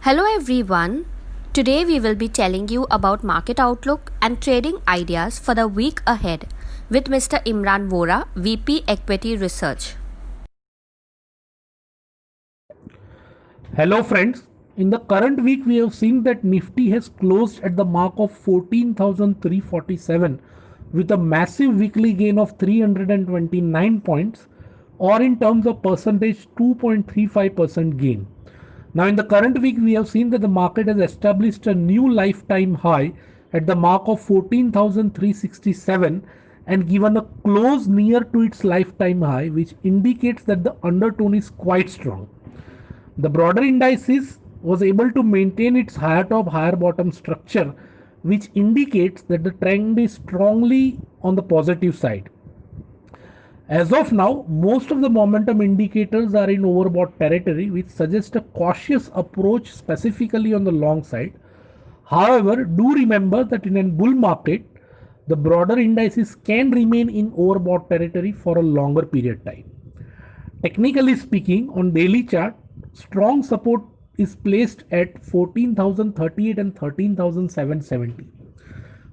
Hello everyone. Today we will be telling you about market outlook and trading ideas for the week ahead with Mr. Imran Vora, VP Equity Research. Hello friends, in the current week we have seen that Nifty has closed at the mark of 14,347 with a massive weekly gain of 329 points, or in terms of percentage 2.35% gain. Now in the current week we have seen that the market has established a new lifetime high at the mark of 14,367 and given a close near to its lifetime high, which indicates that the undertone is quite strong. The broader indices was able to maintain its higher top higher bottom structure, which indicates that the trend is strongly on the positive side. As of now, most of the momentum indicators are in overbought territory, which suggests a cautious approach specifically on the long side. However, do remember that in a bull market, the broader indices can remain in overbought territory for a longer period of time. Technically speaking, on daily chart, strong support is placed at 14,038 and 13,770.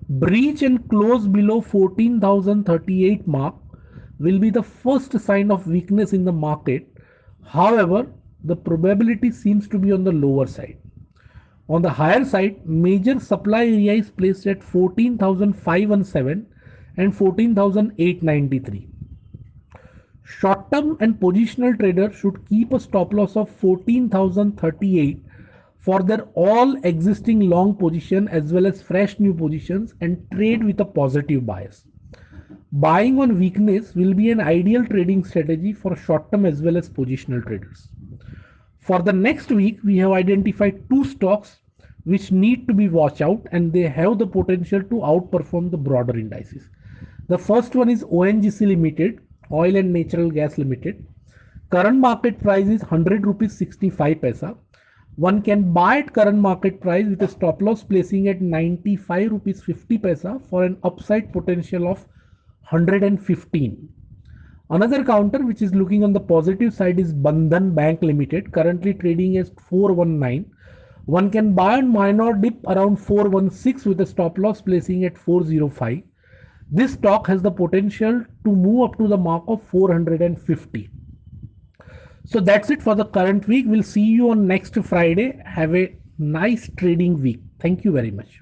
Breach and close below 14,038 mark will be the first sign of weakness in the market. However, the probability seems to be on the lower side. On the higher side, major supply area is placed at 14,517 and 14,893. Short-term and positional traders should keep a stop loss of 14,038 for their all existing long position as well as fresh new positions and trade with a positive bias. Buying on weakness will be an ideal trading strategy for short-term as well as positional traders. For the next week, we have identified two stocks which need to be watched out, and they have the potential to outperform the broader indices. The first one is ONGC Limited, Oil and Natural Gas Limited. Current market price is 100 rupees 65 paisa. One can buy at current market price with a stop loss placing at 95 rupees 50 paisa for an upside potential of 115. Another counter which is looking on the positive side is Bandhan Bank Limited, currently trading as 419. One can buy on minor dip around 416 with a stop loss placing at 405. This stock has the potential to move up to the mark of 450. So that's it for the current week. We'll see you on next Friday. Have a nice trading week. Thank you very much.